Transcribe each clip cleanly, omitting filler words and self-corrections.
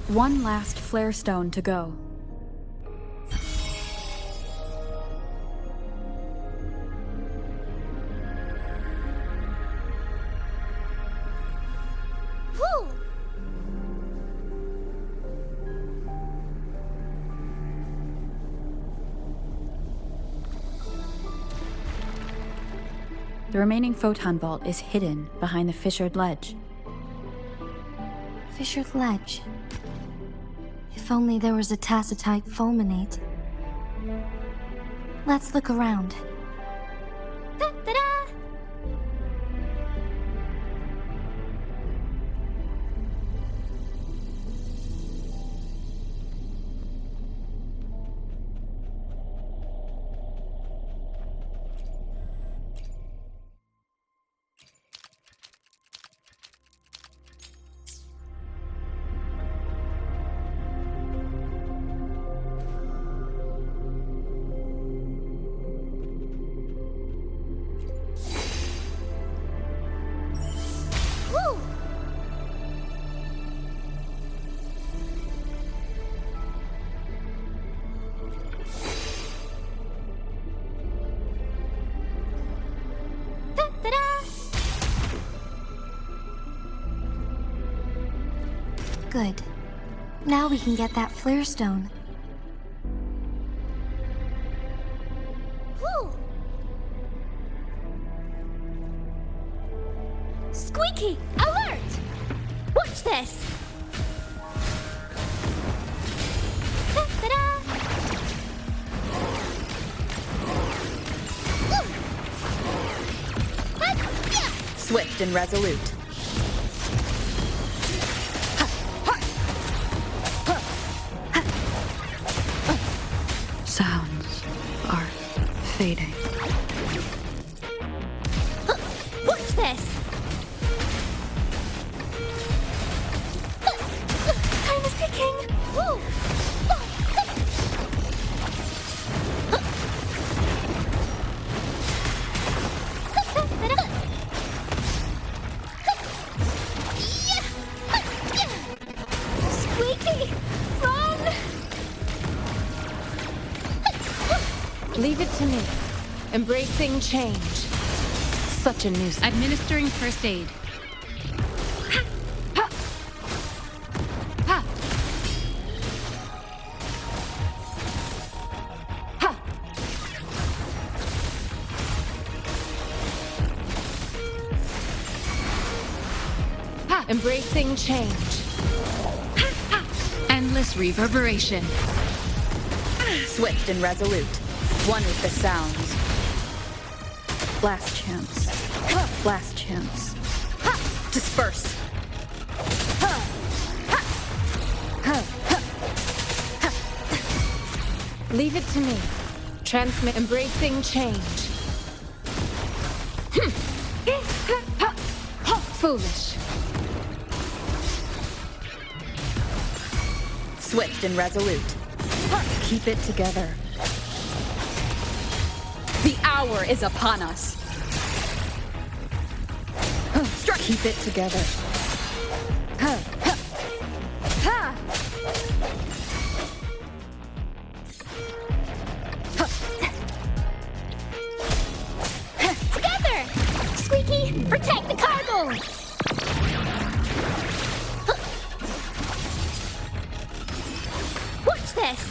One last flare stone to go. The remaining photon vault is hidden behind the fissured ledge. Fissured ledge. If only there was a tacitite fulminate. Let's look around. Da-da-da! Good. Now we can get that flare stone. Woo! Squeaky! Alert! Watch this! Da-da-da! Swift and resolute. Sounds are fading. Watch this! Time is ticking! Woo! Squeaky! Run! Leave it to me. Embracing change. Such a nuisance. Administering first aid. Embracing change. Endless reverberation. Swift and resolute. One with the sounds. Last chance. Last chance. Disperse. Leave it to me. Transmit. Embracing change. Foolish. Swift and resolute. Keep it together. The hour is upon us. Keep it together. Together! Squeaky, protect the cargo! Watch this!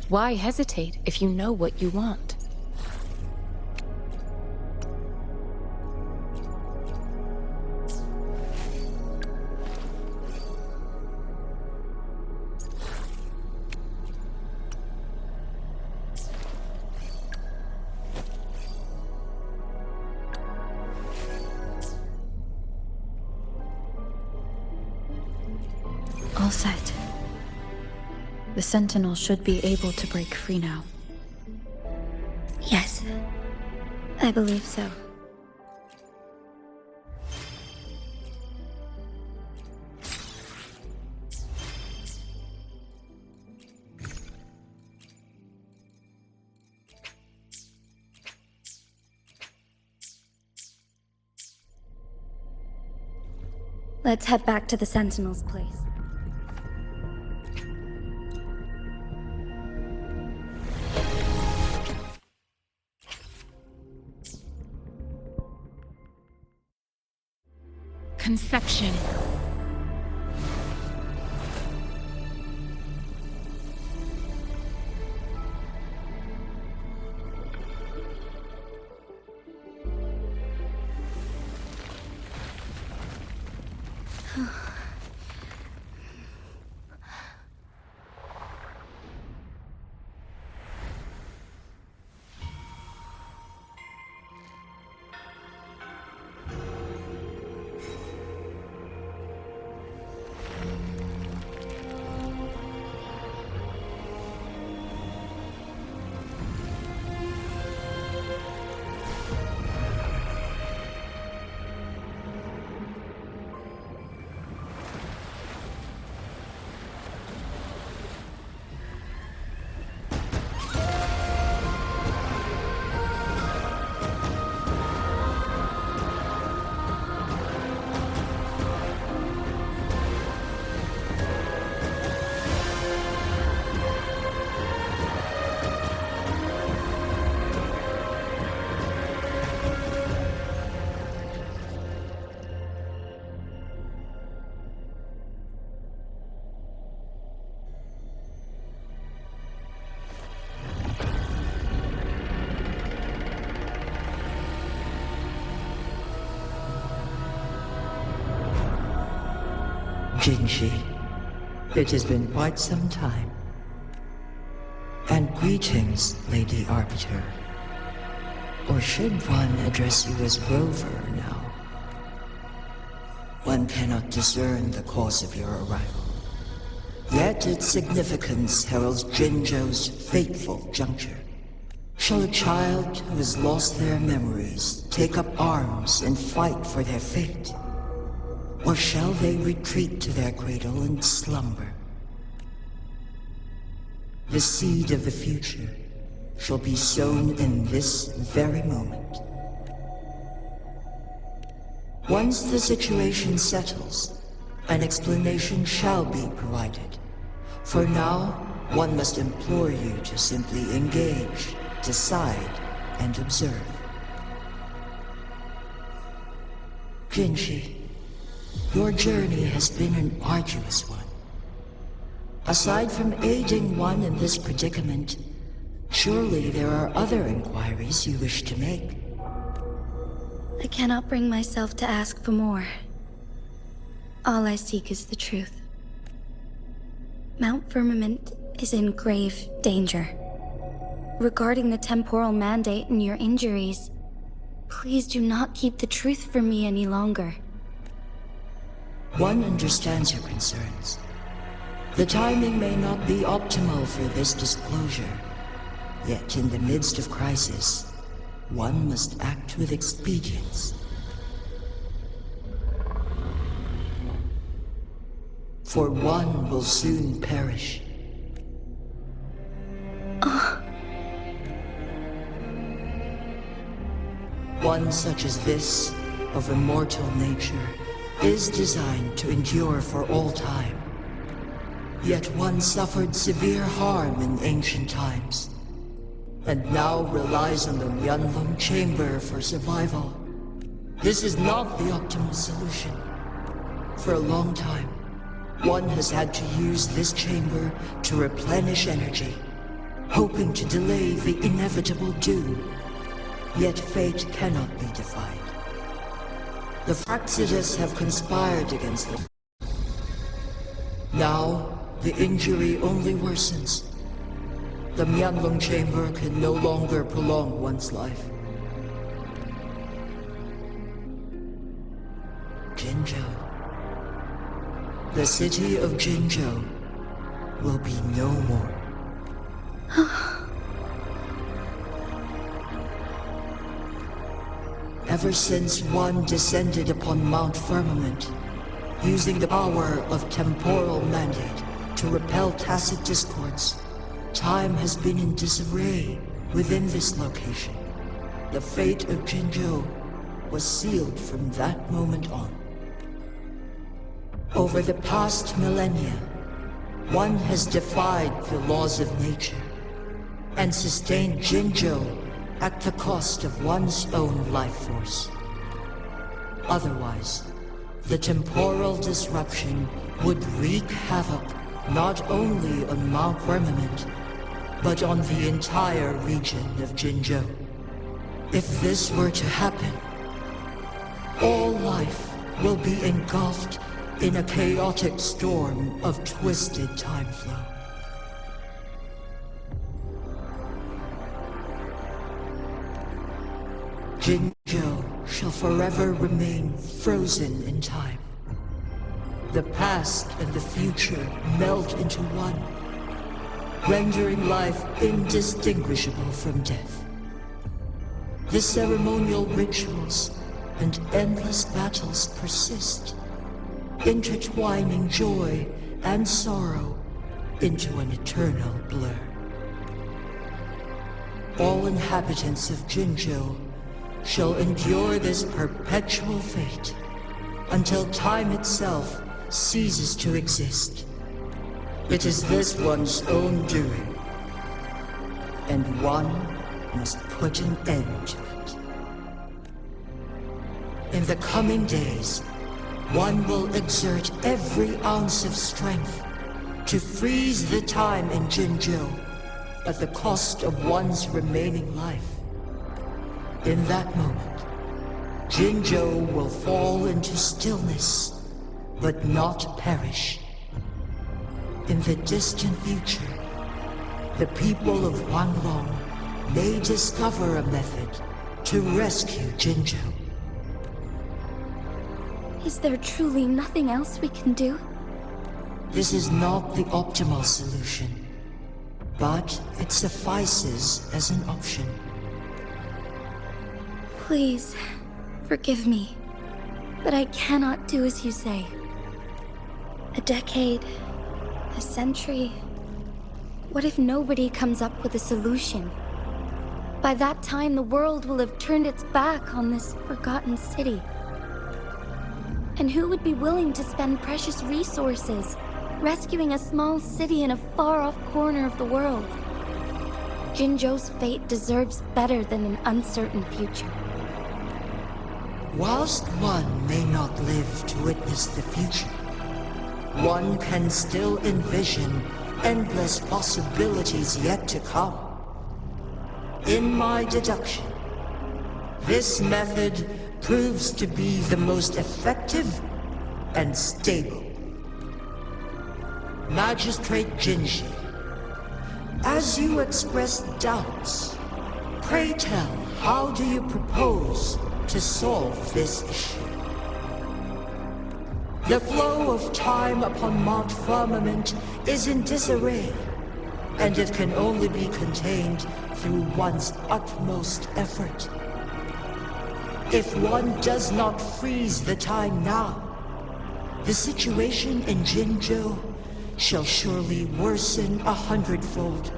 Why hesitate if you know what you want? All set. The Sentinel should be able to break free now. Yes, I believe so. Let's head back to the Sentinel's place. Conception. Jinshi, it has been quite some time. And greetings, Lady Arbiter. Or should one address you as Rover now? One cannot discern the cause of your arrival. Yet its significance heralds Jinzhou's fateful juncture. Shall a child who has lost their memories take up arms and fight for their fate? Or shall they retreat to their cradle and slumber? The seed of the future shall be sown in this very moment. Once the situation settles, an explanation shall be provided. For now, one must implore you to simply engage, decide, and observe. Jinshi, your journey has been an arduous one. Aside from aiding one in this predicament, surely there are other inquiries you wish to make. I cannot bring myself to ask for more. All I seek is the truth. Mount Firmament is in grave danger. Regarding the temporal mandate and your injuries, please do not keep the truth from me any longer. One understands your concerns. The timing may not be optimal for this disclosure. Yet in the midst of crisis, one must act with expedience. For one will soon perish. One such as this, of immortal nature, is designed to endure for all time. Yet one suffered severe harm in ancient times, and now relies on the Mianlong Chamber for survival. This is not the optimal solution. For a long time, one has had to use this chamber to replenish energy, hoping to delay the inevitable doom. Yet fate cannot be defied. The Fraxitus have conspired against them. Now, the injury only worsens. The Mianlong Chamber can no longer prolong one's life. Jinzhou. The city of Jinzhou will be no more. Ever since one descended upon Mount Firmament, using the power of temporal mandate to repel tacit discords, time has been in disarray within this location. The fate of Jinzhou was sealed from that moment on. Over the past millennia, one has defied the laws of nature and sustained Jinzhou at the cost of one's own life force. Otherwise, the temporal disruption would wreak havoc not only on Mount Firmament, but on the entire region of Jinzhou. If this were to happen, all life will be engulfed in a chaotic storm of twisted time flow. Jinzhou shall forever remain frozen in time. The past and the future melt into one, rendering life indistinguishable from death. The ceremonial rituals and endless battles persist, intertwining joy and sorrow into an eternal blur. All inhabitants of Jinzhou shall endure this perpetual fate until time itself ceases to exist. It is this one's own doing, and one must put an end to it. In the coming days, one will exert every ounce of strength to freeze the time in Jinzhou at the cost of one's remaining life. In that moment, Jinzhou will fall into stillness, but not perish. In the distant future, the people of Mianlong may discover a method to rescue Jinzhou. Is there truly nothing else we can do? This is not the optimal solution, but it suffices as an option. Please, forgive me, but I cannot do as you say. A decade, a century. What if nobody comes up with a solution? By that time, the world will have turned its back on this forgotten city. And who would be willing to spend precious resources rescuing a small city in a far-off corner of the world? Jinzhou's fate deserves better than an uncertain future. Whilst one may not live to witness the future, one can still envision endless possibilities yet to come. In my deduction, this method proves to be the most effective and stable. Magistrate Jinshi, as you express doubts, pray tell, how do you propose to solve this issue? The flow of time upon Mount Firmament is in disarray, and it can only be contained through one's utmost effort. If one does not freeze the time now, the situation in Jinzhou shall surely worsen 100-fold,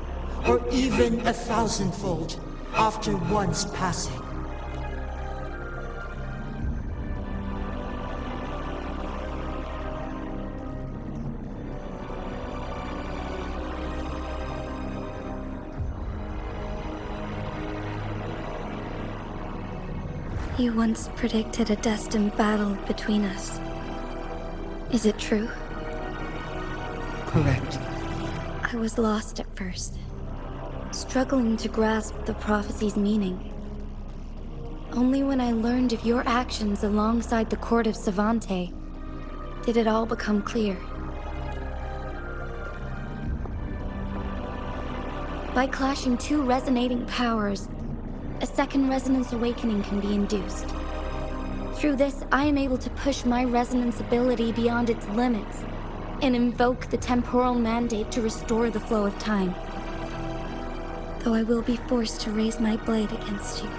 or even 1,000-fold, after one's passing. You once predicted a destined battle between us. Is it true? Correct. I was lost at first, struggling to grasp the prophecy's meaning. Only when I learned of your actions alongside the court of Savante did it all become clear. By clashing two resonating powers, a second resonance awakening can be induced. Through this, I am able to push my resonance ability beyond its limits and invoke the temporal mandate to restore the flow of time. Though I will be forced to raise my blade against you.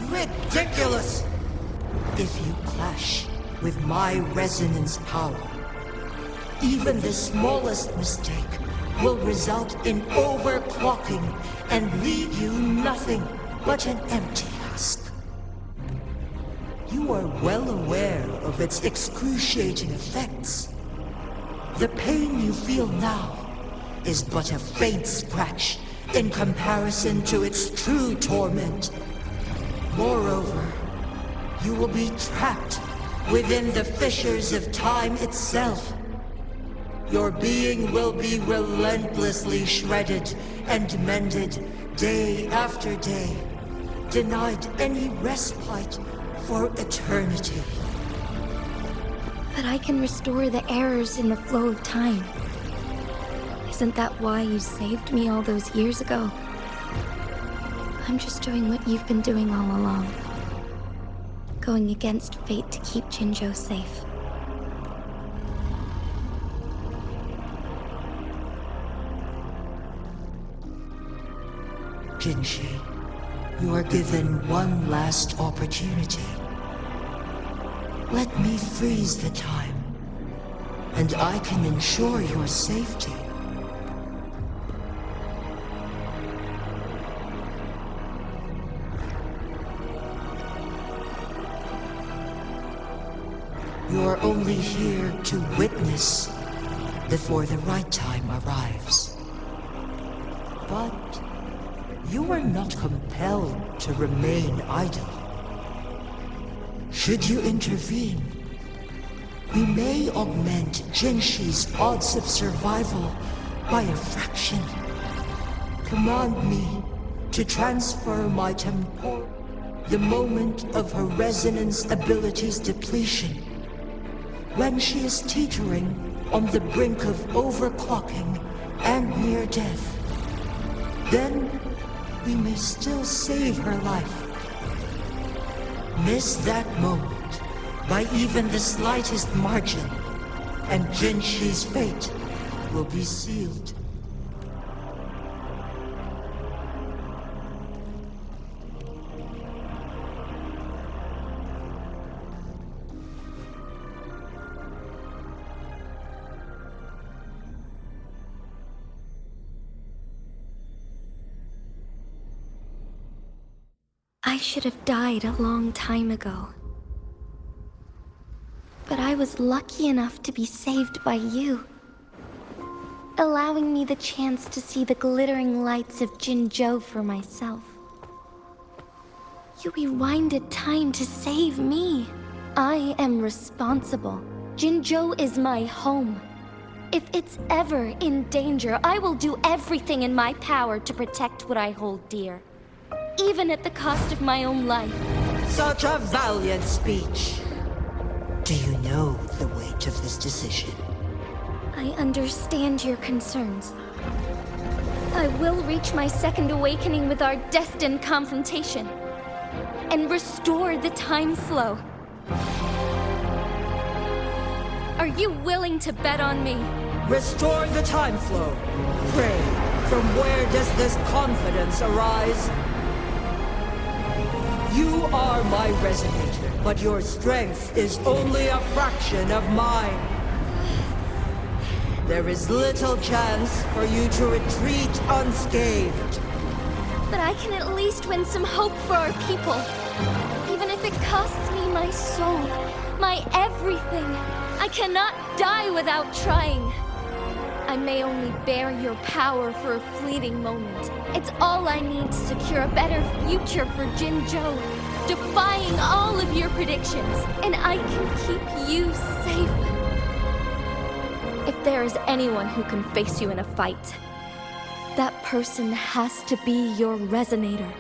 Ridiculous! If you clash with my resonance power, even the smallest mistake will result in overclocking and leave you nothing but an empty husk. You are well aware of its excruciating effects. The pain you feel now is but a faint scratch in comparison to its true torment. Moreover, you will be trapped within the fissures of time itself. Your being will be relentlessly shredded and mended day after day, denied any respite for eternity. But I can restore the errors in the flow of time. Isn't that why you saved me all those years ago? I'm just doing what you've been doing all along. Going against fate to keep Jinzhou safe. Jinshi, you are given one last opportunity. Let me freeze the time, and I can ensure your safety. You are only here to witness before the right time arrives. But you are not compelled to remain idle. Should you intervene, we may augment Jinshi's odds of survival by a fraction. Command me to transfer my tempo the moment of her resonance ability's depletion, when she is teetering on the brink of overclocking and near death. Then we may still save her life. Miss that moment by even the slightest margin, and Jinshi's fate will be sealed. I should have died a long time ago. But I was lucky enough to be saved by you, allowing me the chance to see the glittering lights of Jinzhou for myself. You rewinded time to save me. I am responsible. Jinzhou is my home. If it's ever in danger, I will do everything in my power to protect what I hold dear, even at the cost of my own life. Such a valiant speech. Do you know the weight of this decision? I understand your concerns. I will reach my second awakening with our destined confrontation, and restore the time flow. Are you willing to bet on me? Restore the time flow. Pray, from where does this confidence arise? You are my resonator, but your strength is only a fraction of mine. There is little chance for you to retreat unscathed. But I can at least win some hope for our people. Even if it costs me my soul, my everything. I cannot die without trying. I may only bear your power for a fleeting moment. It's all I need to secure a better future for Jinzhou, defying all of your predictions, and I can keep you safe. If there is anyone who can face you in a fight, that person has to be your resonator.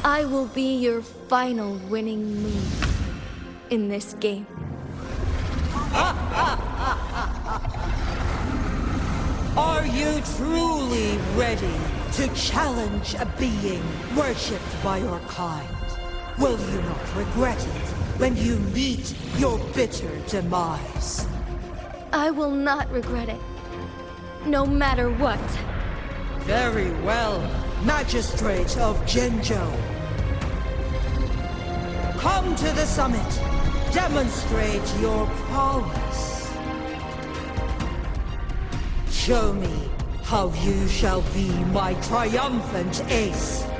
I will be your final winning move in this game. Are you truly ready to challenge a being worshipped by your kind? Will you not regret it when you meet your bitter demise? I will not regret it, no matter what. Very well, Magistrate of Jinzhou. Come to the summit. Demonstrate your prowess. Show me How you shall be my triumphant ace.